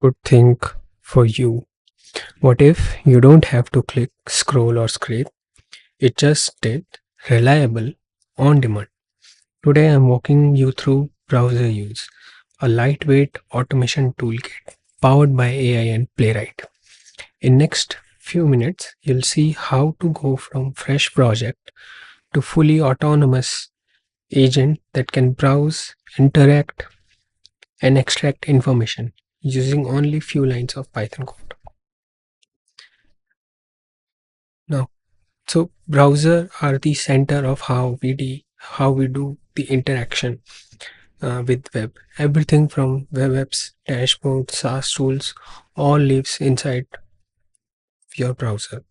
Good thing for you. What if you don't have to click, scroll, or scrape? It just did reliable on demand. Today I'm walking you through browser use, a lightweight automation toolkit powered by AI and Playwright. In next few minutes, you'll see how to go from fresh project to fully autonomous agent that can browse, interact, and extract information using only few lines of Python code. Now, so browser are the center of how we do the interaction with web. Everything from web apps, dashboards, SaaS tools, all lives inside your browser.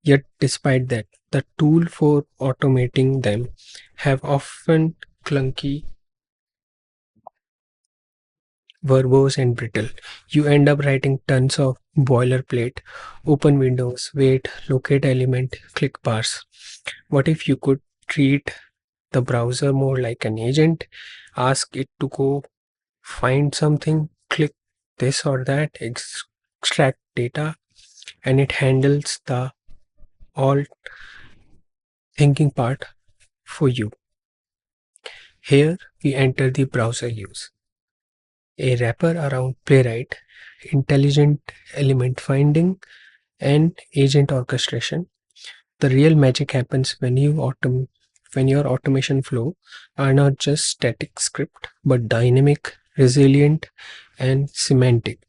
Yet, despite that, the tool for automating them have often clunky, verbose, and brittle. You end up writing tons of boilerplate, open windows, wait, locate element, click bars. What if you could treat the browser more like an agent, ask it to go find something, click this or that, extract data, and it handles the all thinking part for you. Here we enter the browser use, a wrapper around Playwright, intelligent element finding, and agent orchestration. The real magic happens when your automation flow are not just static script but dynamic, resilient, and semantic.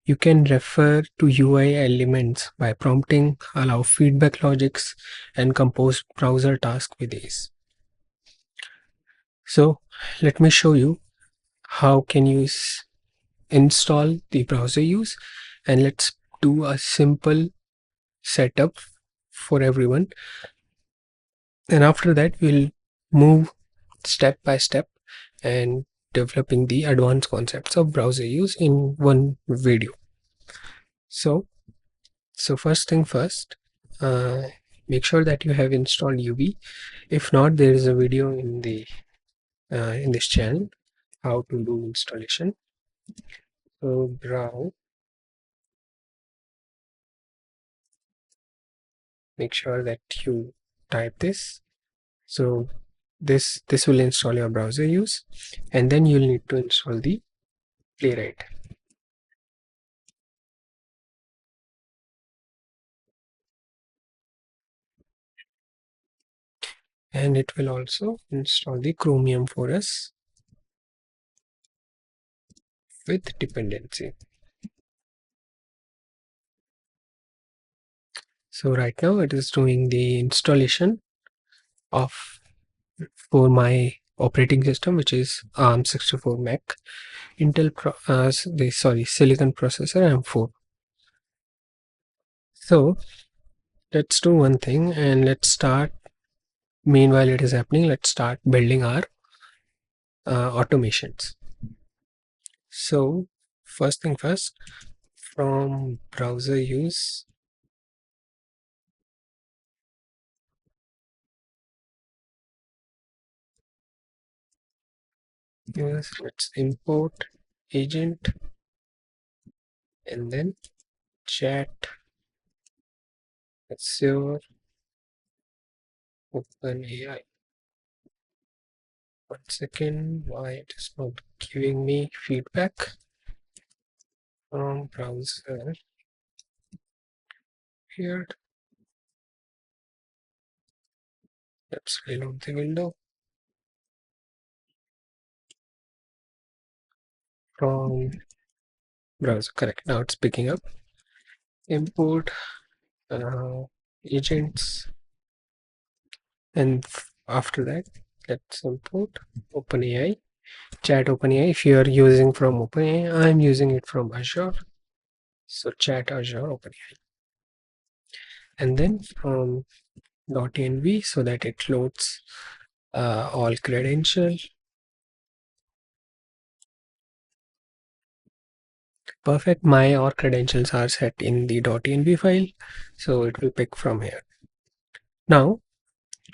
You can refer to UI elements by prompting, allow feedback logics, and compose browser tasks with ease. So let me show you how can you install the browser use, and let's do a simple setup for everyone, and after that we'll move step by step and developing the advanced concepts of browser use in one video. So first thing first, uh, make sure that you have installed UV. If not, there is a video in this channel how to do installation. So browse, make sure that you type this. So this will install your browser use, and then you'll need to install the Playwright. And it will also install the Chromium for us with dependency. So right now it is doing the installation of for my operating system, which is ARM64 Mac, Silicon processor M4. So let's do one thing, and let's start. Meanwhile it is happening, let's start building our automations. So first thing first, from browser use, let's import agent and then chat Azure OpenAI. One second, why it is not giving me feedback from browser here. Let's reload the window from browser. Correct. Now it's picking up. Import uh, agents, and after that, let's import OpenAI. Chat OpenAI. If you are using from OpenAI, I'm using it from Azure. So chat Azure OpenAI, and then from .env so that it loads all credentials. Perfect. My or credentials are set in the .env file, so it will pick from here. Now,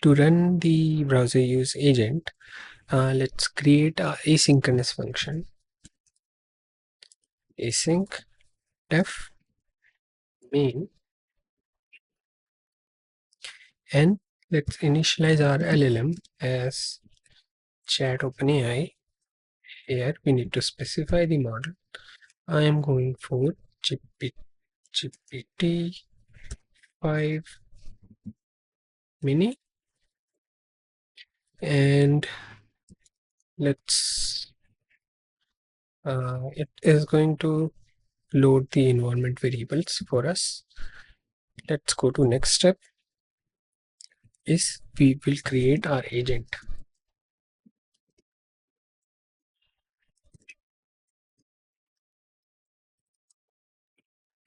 to run the browser use agent, let's create a asynchronous function. async def main, and let's initialize our LLM as chat OpenAI. Here we need to specify the model. I am going for GPT 5 mini, and let's it is going to load the environment variables for us. Let's go to next step, is we will create our agent,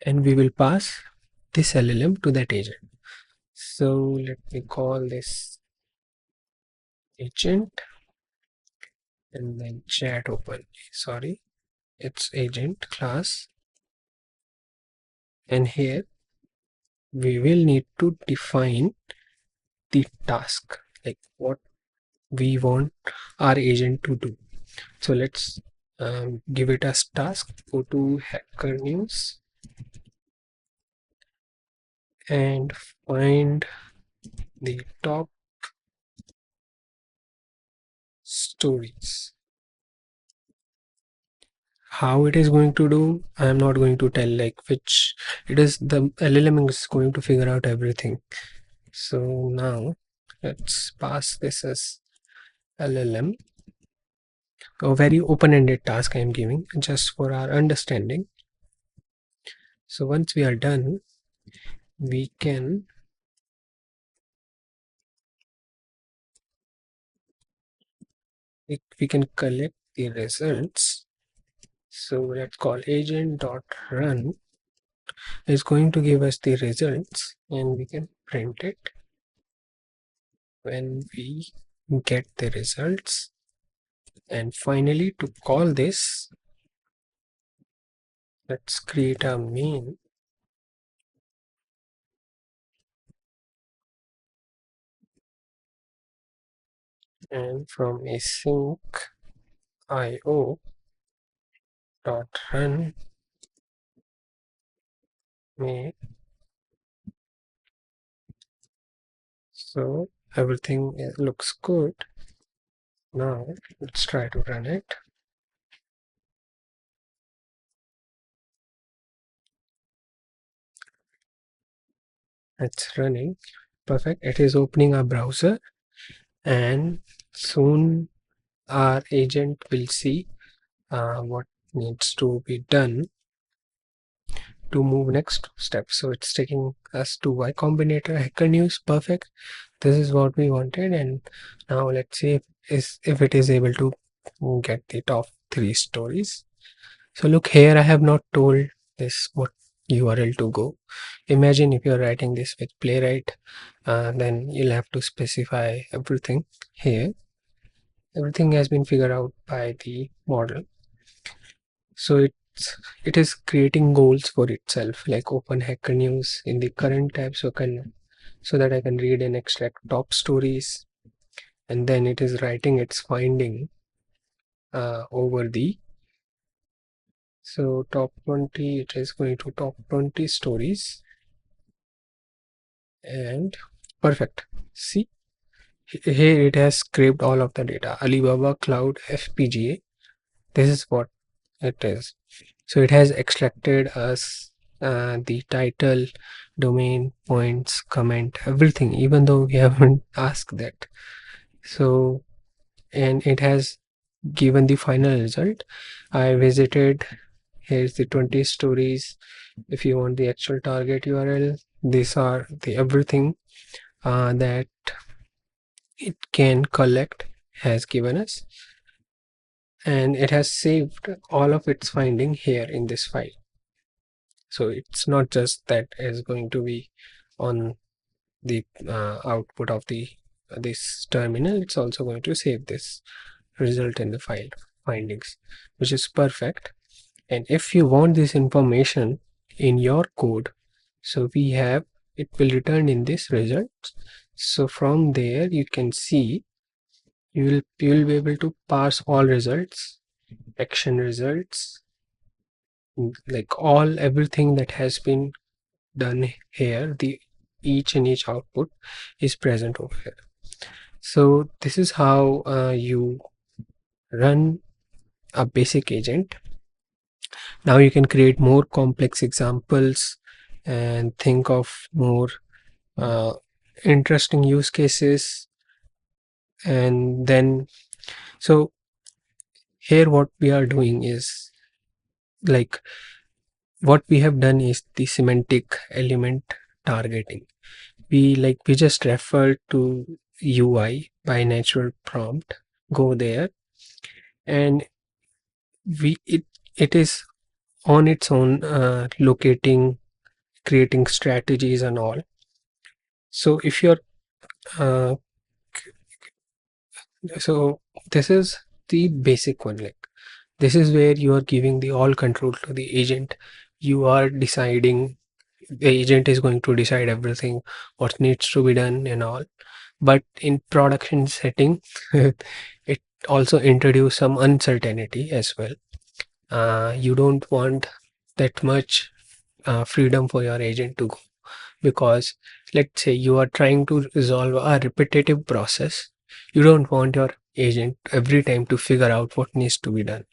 and we will pass this LLM to that agent. So let me call this agent and then chat open. Sorry, it's agent class, and here we will need to define the task, like what we want our agent to do. So let's give it as task. Go to HackerNews and find the top stories. How it is going to do, I am not going to tell, like which it is. The LLM is going to figure out everything. So now let's pass this as LLM, a very open-ended task I am giving just for our understanding. So once we are done, we can collect the results. So let's call agent.run is going to give us the results, and we can print it when we get the results. And finally, to call this, let's create a main, and from async io dot run main. So everything looks good. Now let's try to run it. It's running. Perfect. It is opening our browser, and soon our agent will see what needs to be done to move next step. So it's taking us to Y Combinator HackerNews. Perfect. This is what we wanted, and now let's see if it is able to get the top 3 stories. So look here, I have not told this what URL to go. Imagine if you're writing this with Playwright, then you'll have to specify everything here. Everything has been figured out by the model. So it is creating goals for itself, like open HackerNews in the current tab, so that I can read and extract top stories, and then it is writing its finding over the, so top 20, it is going to top 20 stories, and perfect. See, here it has scraped all of the data. Alibaba Cloud FPGA, this is what it is. So it has extracted us the title, domain, points, comment, everything, even though we haven't asked that. So, and it has given the final result. I visited, here's the 20 stories. If you want the actual target URL, these are the everything that it can collect has given us, and it has saved all of its finding here in this file. So it's not just that is going to be on the output of the this terminal, it's also going to save this result in the file findings, which is perfect. And if you want this information in your code, so we have, it will return in this results. So from there you can see, you will be able to parse all results, action results, like all everything that has been done here, the each output is present over here. So this is how you run a basic agent. Now you can create more complex examples and think of more uh, interesting use cases. And then, so here what we are doing is, like, what we have done is the semantic element targeting. We just refer to UI by natural prompt, go there, and we it is on its own locating, creating strategies and all. So if you're uh, so this is the basic one. Like, this is where you are giving the all control to the agent. You are deciding, the agent is going to decide everything, what needs to be done and all. But in production setting, it also introduce some uncertainty as well. You don't want that much freedom for your agent to go, because let's say you are trying to resolve a repetitive process. You don't want your agent every time to figure out what needs to be done.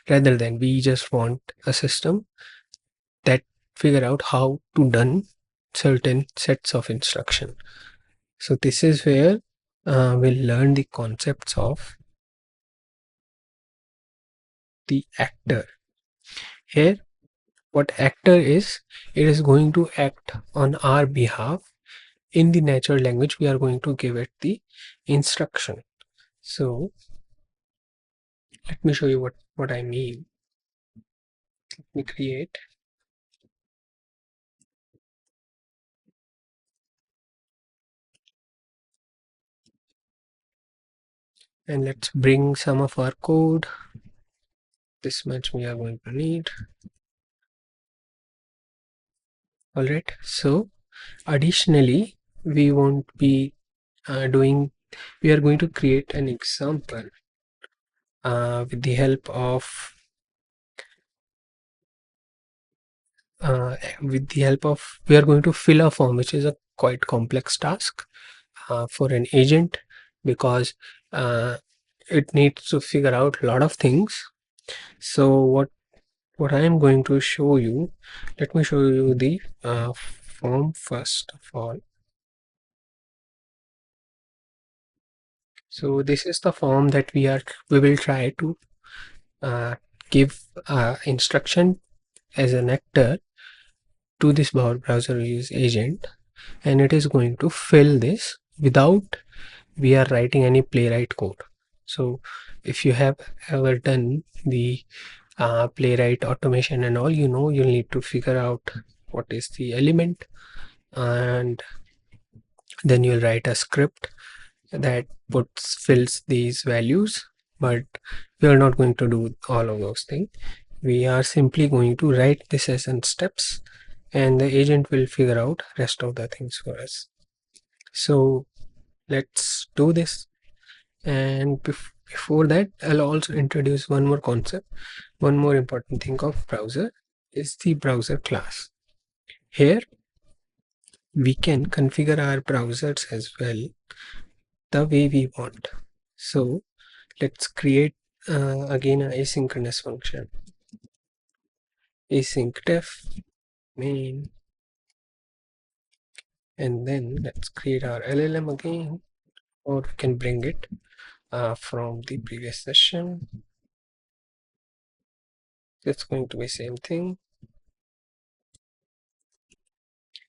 Rather than, we just want a system that figure out how to done certain sets of instruction. So this is where we'll learn the concepts of the actor. Here, what actor is, it is going to act on our behalf. In the natural language, we are going to give it the instruction. So let me show you what I mean. Let me create, and let's bring some of our code. This much we are going to need. All right. So additionally, we won't be doing, we are going to create an example with the help of we are going to fill a form, which is a quite complex task for an agent, because uh, it needs to figure out a lot of things. So what I am going to show you, let me show you the form first of all. So this is the form that we will try to uh, give instruction as an actor to this browser use agent, and it is going to fill this without we are writing any playwright code. So if you have ever done the playwright automation and all, you know you'll need to figure out what is the element, and then you'll write a script that fills these values. But we are not going to do all of those things. We are simply going to write this as in steps, and the agent will figure out rest of the things for us. So let's do this. And before that, I'll also introduce one more concept. One more important thing of browser is the browser class. Here we can configure our browsers as well the way we want. So let's create again an asynchronous function. Async def main, and then let's create our LLM again, or we can bring it from the previous session. It's going to be same thing.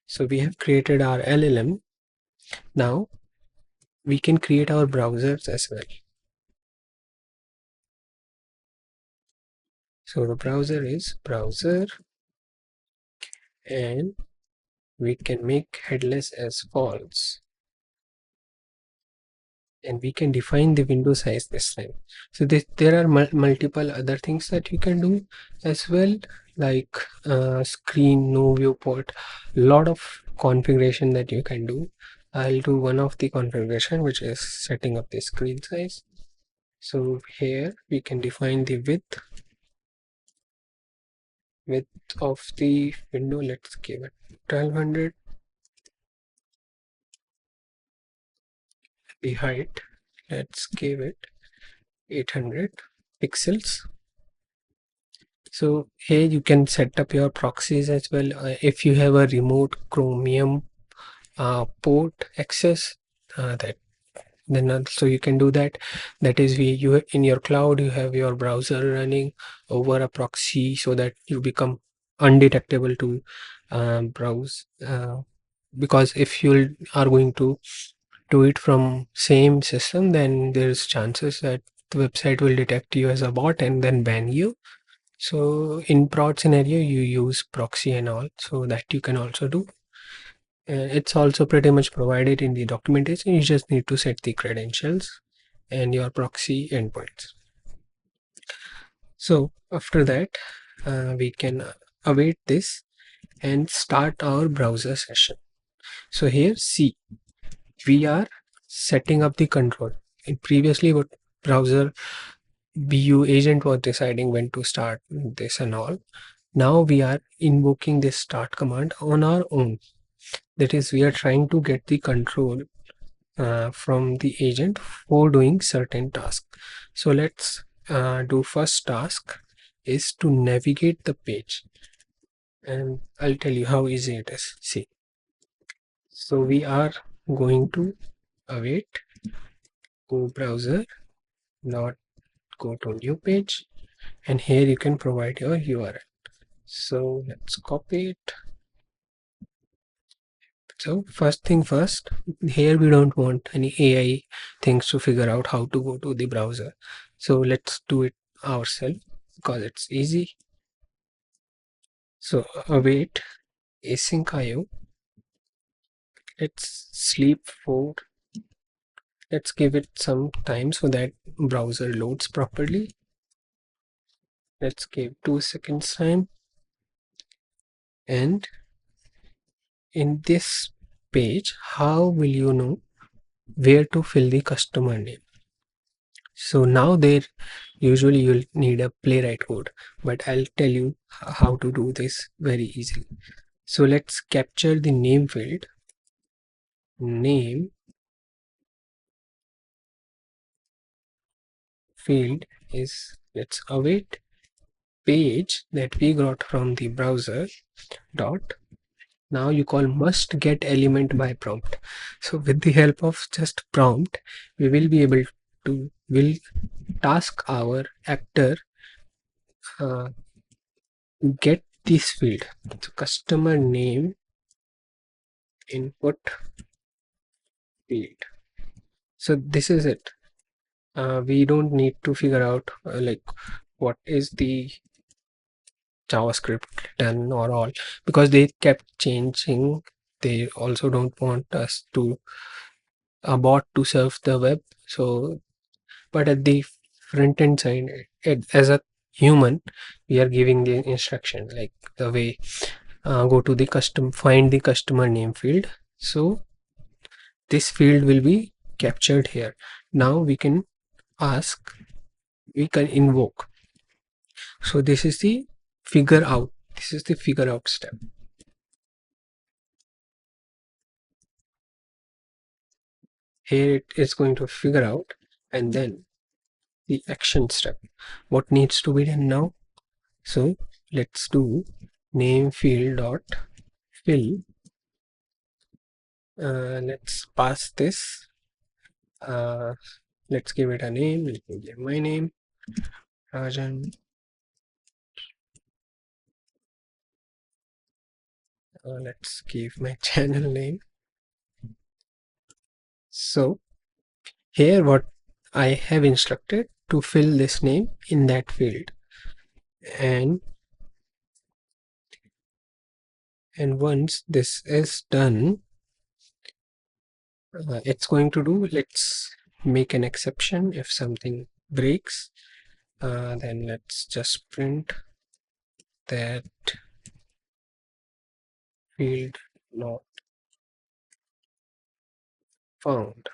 So we have created our LLM. Now we can create our browsers as well. So the browser is browser, and we can make headless as false, and we can define the window size this time. So there are multiple other things that you can do as well, like screen no viewport, lot of configuration that you can do. I'll do one of the configuration, which is setting up the screen size. So here we can define the width, width of the window, let's give it 1200. The height, let's give it 800 pixels. So here you can set up your proxies as well. If you have a remote Chromium port access, that then also you can do that. That is, you in your cloud you have your browser running over a proxy so that you become undetectable to browse, because if you are going to do it from same system, then there's chances that the website will detect you as a bot and then ban you. So in prod scenario you use proxy and all, so that you can also do. It's also pretty much provided in the documentation. You just need to set the credentials and your proxy endpoints. So after that, we can await this and start our browser session. So here, see, we are setting up the control. And previously, what browser BU agent was deciding when to start this and all. Now we are invoking this start command on our own. That is, we are trying to get the control from the agent for doing certain tasks. So let's do first task is to navigate the page, and I'll tell you how easy it is. See, so we are going to await go browser, not go to new page, and here you can provide your URL. So let's copy it. So first thing first, here we don't want any AI things to figure out how to go to the browser. So let's do it ourselves because it's easy. So await async IO. Let's sleep for, let's give it some time so that browser loads properly. Let's give 2 seconds time. And in this page, how will you know where to fill the customer name? So now there usually you'll need a playwright code, but I'll tell you how to do this very easily. So let's capture the name field. Name field is, let's await page that we got from the browser dot. Now you call must get element by prompt. So with the help of just prompt, we will be able to will task our actor uh, get this field. So customer name input field. So this is it. We don't need to figure out like what is the JavaScript done or all, because they kept changing. They also don't want us to a bot to serve the web. So but at the front end side, as a human, we are giving the instruction like the way, go to the custom, find the customer name field. So this field will be captured here. Now we can ask, we can invoke. So this is the figure out, this is the figure out step. Here it is going to figure out, and then the action step, what needs to be done now. So let's do name field dot fill. Let's pass this. Let's give it a name. Let me give my name, Rajan. Let's give my channel name. So here what I have instructed to fill this name in that field, and once this is done, it's going to do, let's make an exception if something breaks. Then let's just print that field not found,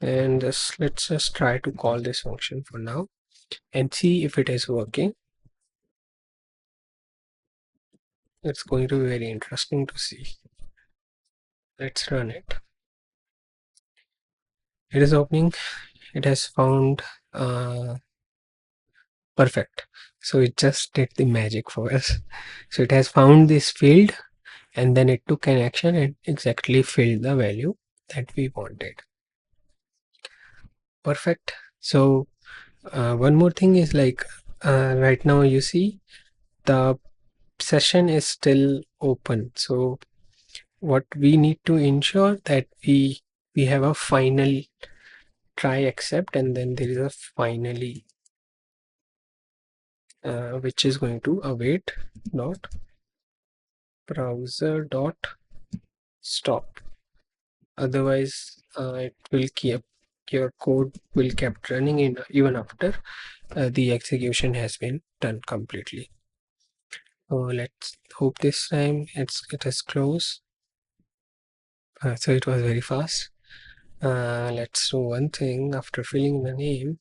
and let's just try to call this function for now and see if it is working. It's going to be very interesting to see. Let's run it. It is opening. It has found perfect. So it just did the magic for us. So it has found this field and then it took an action and exactly filled the value that we wanted. Perfect. So one more thing is like right now you see the session is still open. So what we need to ensure that we have a final try accept and then there is a finally which is going to await dot browser dot stop. Otherwise it will keep your code will kept running in even after the execution has been done completely. So let's hope this time it is close. So it was very fast. Let's do one thing after filling the name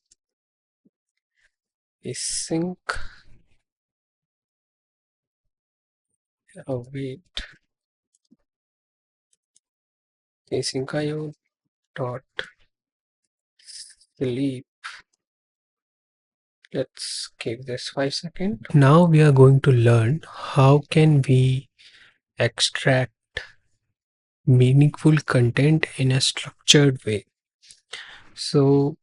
is sync await asyncio dot sleep. Let's give this 5 seconds. Now we are going to learn how can we extract meaningful content in a structured way. So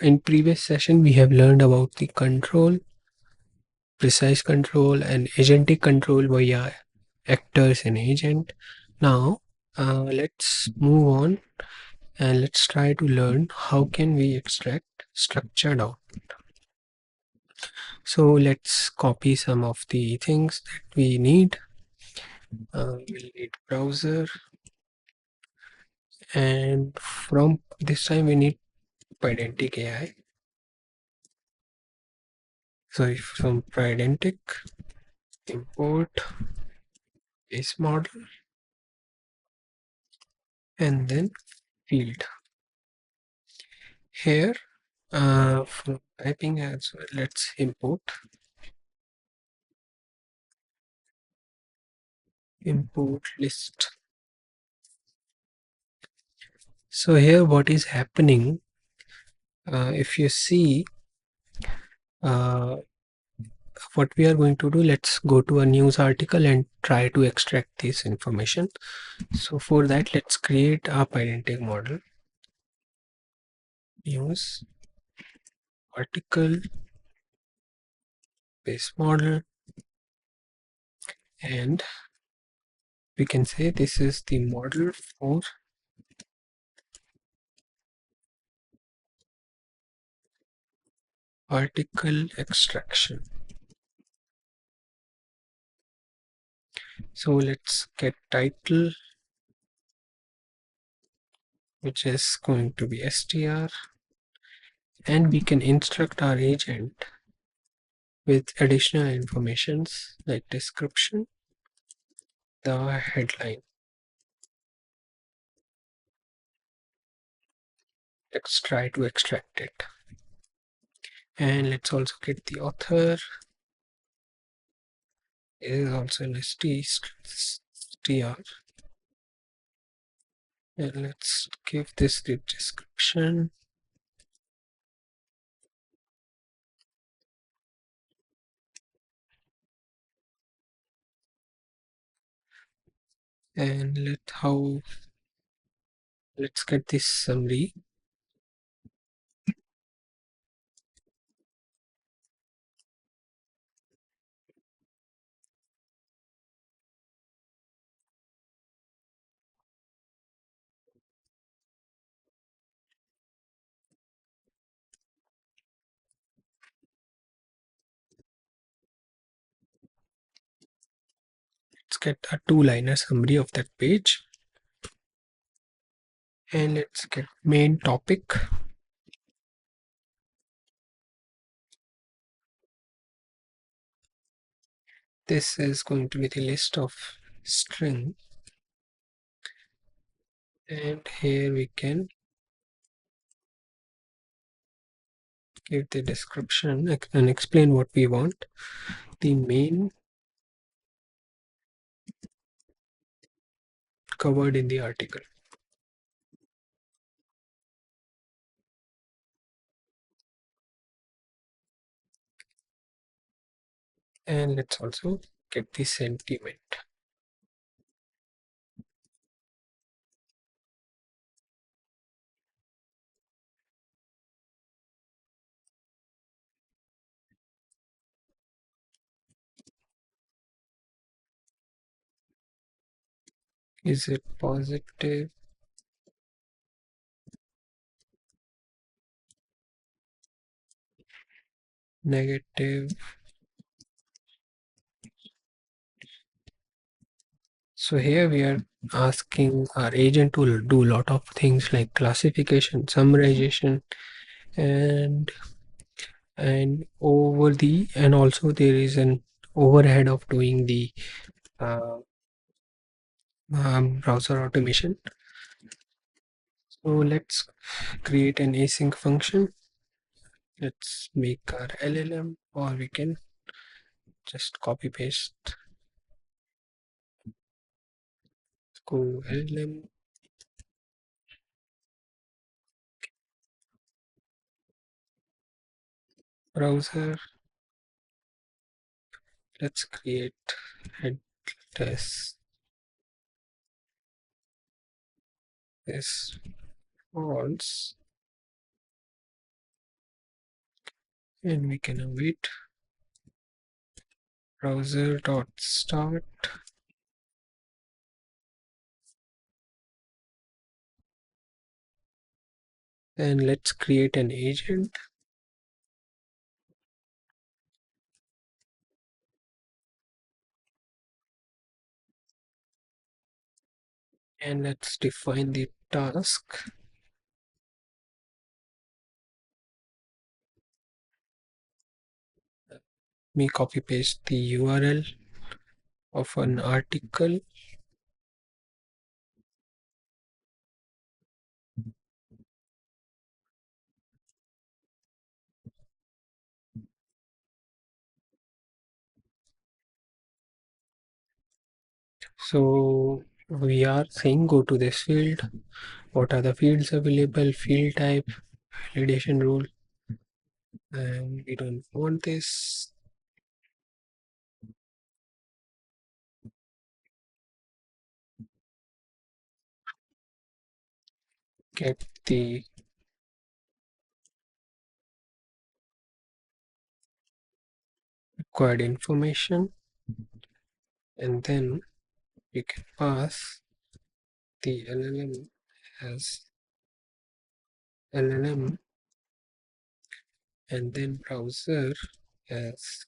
in previous session we have learned about the control, precise control and agentic control via actors and agent. Now let's move on and let's try to learn how can we extract structured out. So let's copy some of the things that we need. We'll need browser and from this time we need Pydantic AI. Sorry, from Pydantic import base model and then field. Here from typing as well, let's import list. So here what is happening, if you see uh, what we are going to do, let's go to a news article and try to extract this information. So for that let's create a Pydantic model, news article base model, and we can say this is the model for article extraction. So let's get title, which is going to be str, and we can instruct our agent with additional informations like description, the headline. Let's try to extract it. And let's also get the author. It is also an str. And let's give this the description. And let's get this summary. Let's get a two-liner summary of that page. And let's get main topic. This is going to be the list of string. And here we can give the description and explain what we want. The main covered in the article. And let's also get the sentiment. Is it positive, negative? So here we are asking our agent to do a lot of things like classification, summarization, and and also there is an overhead of doing the uh, browser automation. So let's create an async function. Let's make our LLM, or we can just copy paste. Go LLM browser. Let's create headless this false, and we can await browser dot start, and let's create an agent. And let's define the task. Me copy paste the URL of an article. So we are saying go to this field. What are the fields available? Field type, validation rule, and we don't want this. Get the required information, and then we can pass the LLM as LLM, and then browser as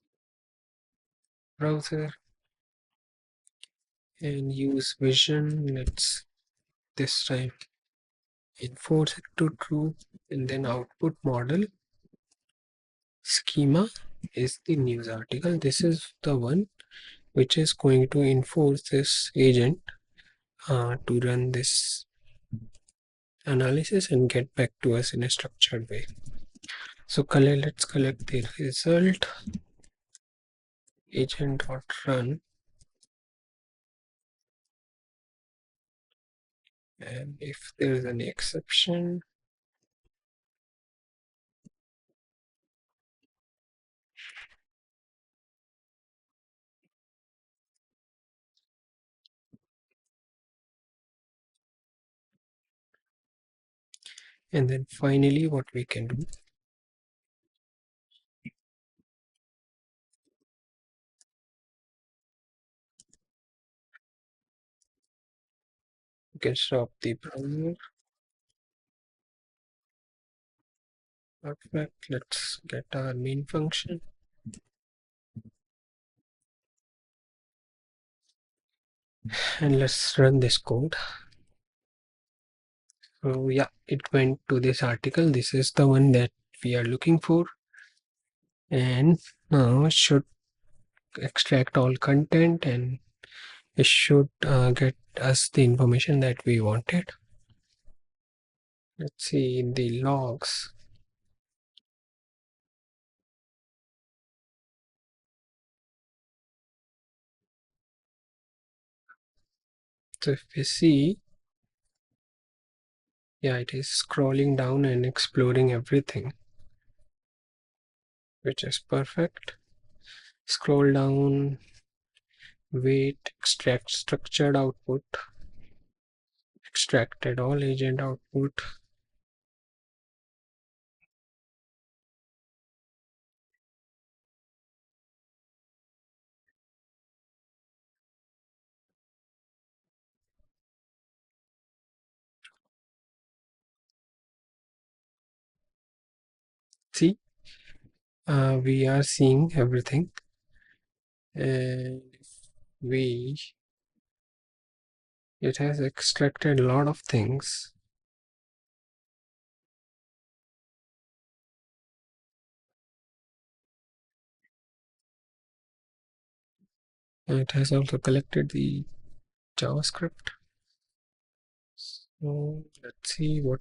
browser, and use vision. Let's this time enforce it to true, and then output model schema is the news article. This is the one which is going to enforce this agent to run this analysis and get back to us in a structured way. So let's collect the result. Agent.run, and if there is any exception, and then finally what we can do, we can stop the browser. Perfect. Let's get our main function, and let's run this code. So yeah, it went to this article. This is the one that we are looking for, and now it should extract all content, and it should get us the information that we wanted. Let's see in the logs. So if we see, yeah, it is scrolling down and exploring everything, which is perfect. Scroll down, wait, extract structured output, extracted all agent output. See, we are seeing everything, and we it has extracted a lot of things. It has also collected the JavaScript. So let's see what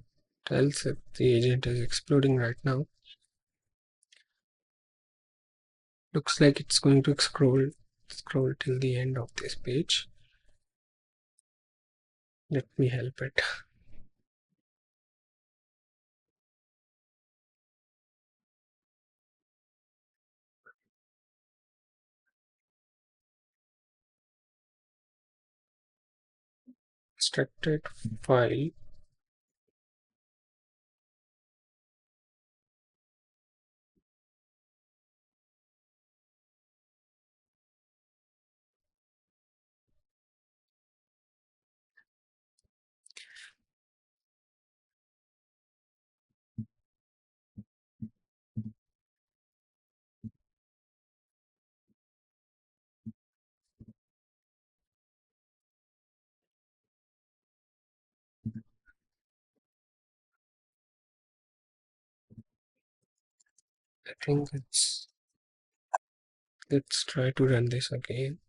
else if the agent is exploding right now. Looks like it's going to scroll till the end of this page. Let me help it. Extracted file. I think let's try to run this again.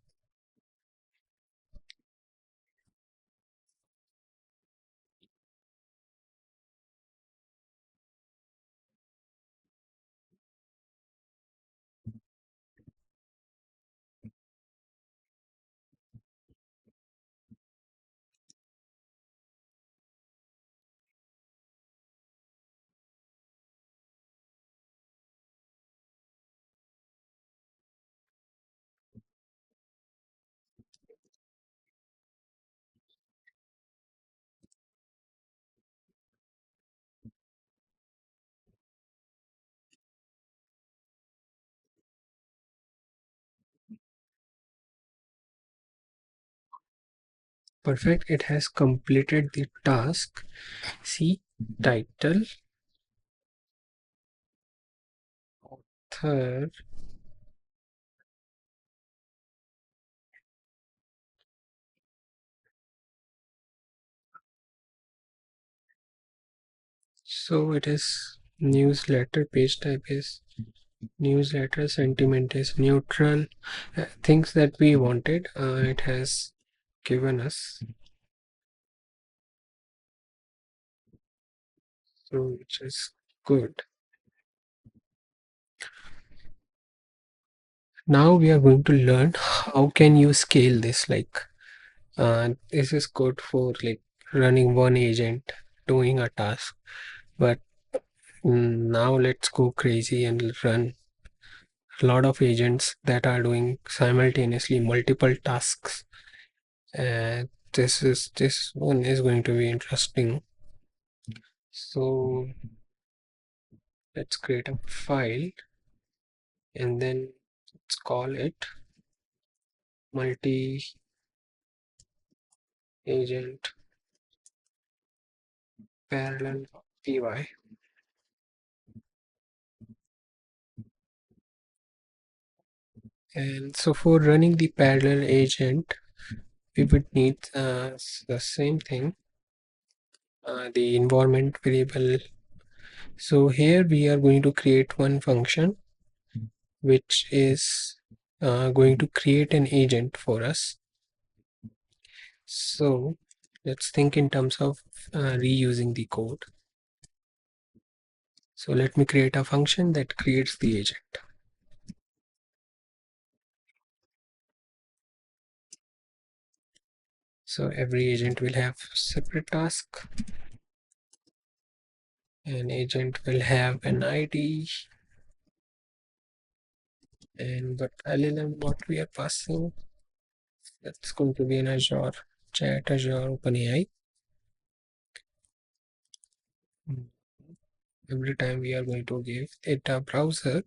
Perfect. It has completed the task. See, title, author, so it is newsletter, page type is newsletter, sentiment is neutral. Things that we wanted, it has given us. So which is good. Now we are going to learn how can you scale this. Like this is good for like running one agent doing a task, but now let's go crazy and run a lot of agents that are doing simultaneously multiple tasks. And this one is going to be interesting. So let's create a file and then let's call it multi agent parallel py. And so for running the parallel agent, we would need the same thing, the environment variable. So here we are going to create one function which is going to create an agent for us. So let's think in terms of reusing the code. So let me create a function that creates the agent. So every agent will have separate task. An agent will have an ID, and but LLM what we are passing, that's going to be in Azure Chat, Azure OpenAI. Every time we are going to give it a browser,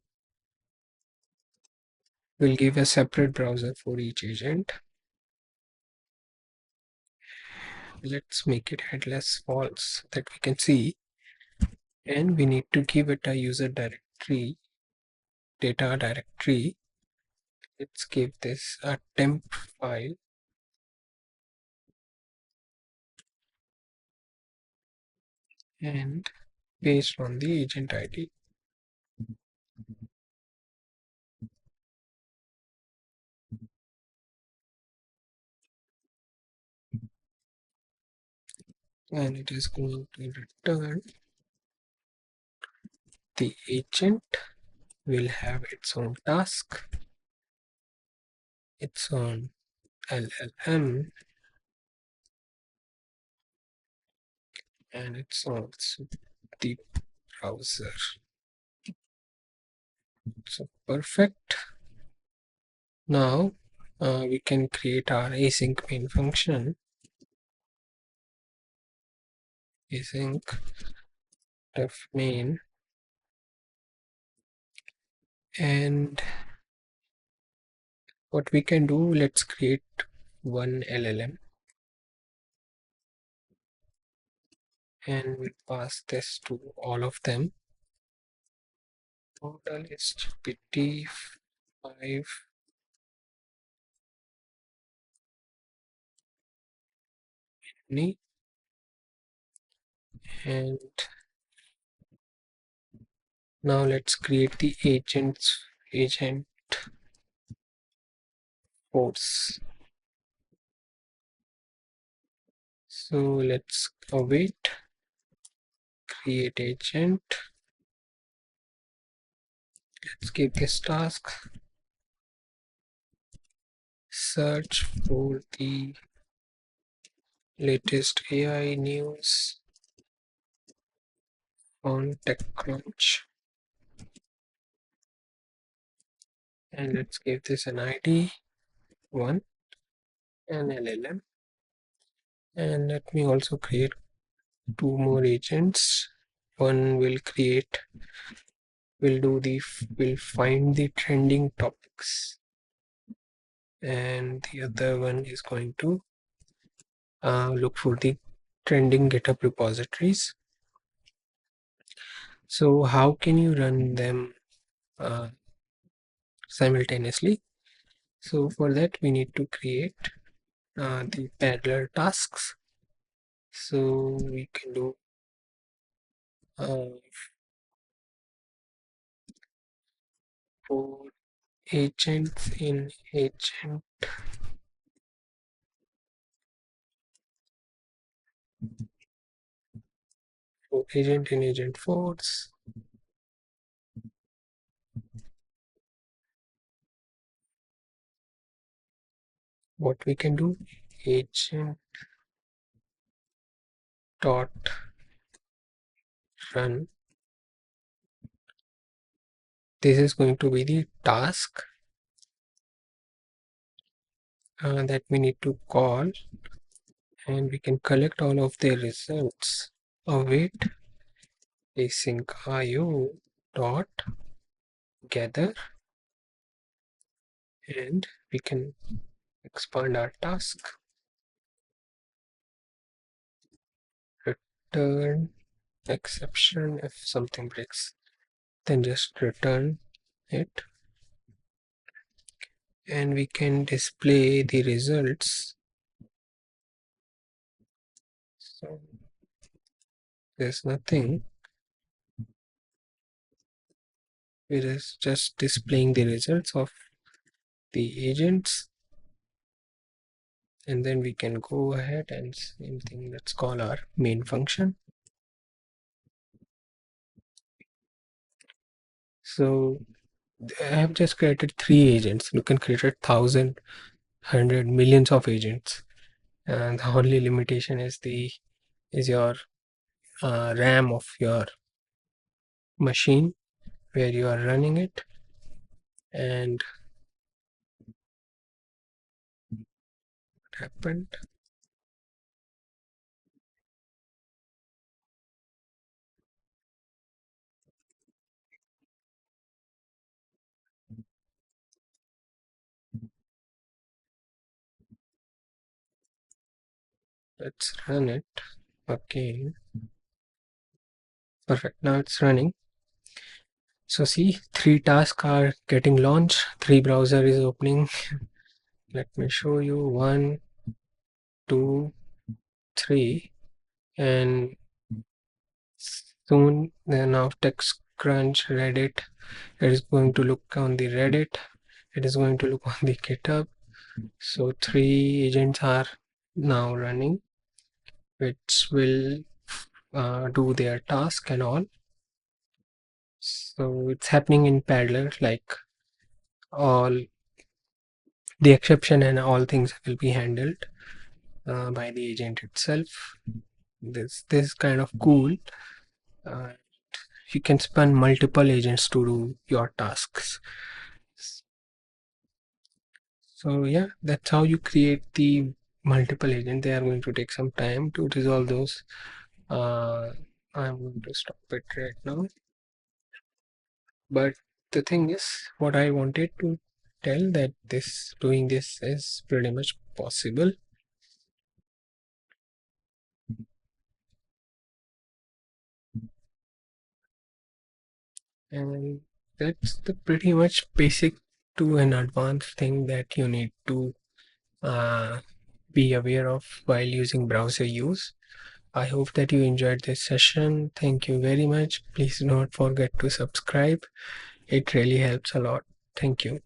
we'll give a separate browser for each agent. Let's make it headless false that we can see, and we need to give it a user directory, data directory. Let's give this a temp file, and based on the agent ID. And it is going to return the agent will have its own task, its own LLM, and its also the browser. So perfect. Now we can create our async main function. Async def main, and what we can do, let's create one LLM and we pass this to all of them. Total is GPT-5 mini, and now let's create the agent force. So let's await create agent. Let's give this task, search for the latest AI news on TechCrunch, and let's give this an ID 1 and LLM, and let me also create two more agents. One will will find the trending topics, and the other one is going to look for the trending GitHub repositories. So how can you run them simultaneously? So for that we need to create the parallel tasks. So we can do for agents in agent for agent in agent force. What we can do, agent dot run. This is going to be the task that we need to call, and we can collect all of the results. Await async io dot gather, and we can expand our task. Return exception if something breaks, then just return it, and we can display the results. So there's nothing, it is just displaying the results of the agents, and then we can go ahead and same thing, let's call our main function. So I have just created 3 agents. You can create 1,000, 100, millions of agents. and the only limitation is your RAM of your machine where you are running it. And what happened? Let's run it. Okay, perfect. Now it's running. So see, 3 tasks are getting launched, 3 browser is opening. Let me show you 1, 2, 3, and soon then now TechCrunch, Reddit. It is going to look on the Reddit. It is going to look on the GitHub. So 3 agents are now running, which will do their task and all. So it's happening in parallel, like all the exception and all things will be handled by the agent itself. This is kind of cool. Uh, you can span multiple agents to do your tasks. So yeah, that's how you create the multiple agent. They are going to take some time to resolve those. Uh, I'm going to stop it right now. But the thing is, what I wanted to tell that this doing this is pretty much possible. And that's the pretty much basic to an advanced thing that you need to uh, be aware of while using browser use. I hope that you enjoyed this session. Thank you very much. Please do not forget to subscribe. It really helps a lot. Thank you.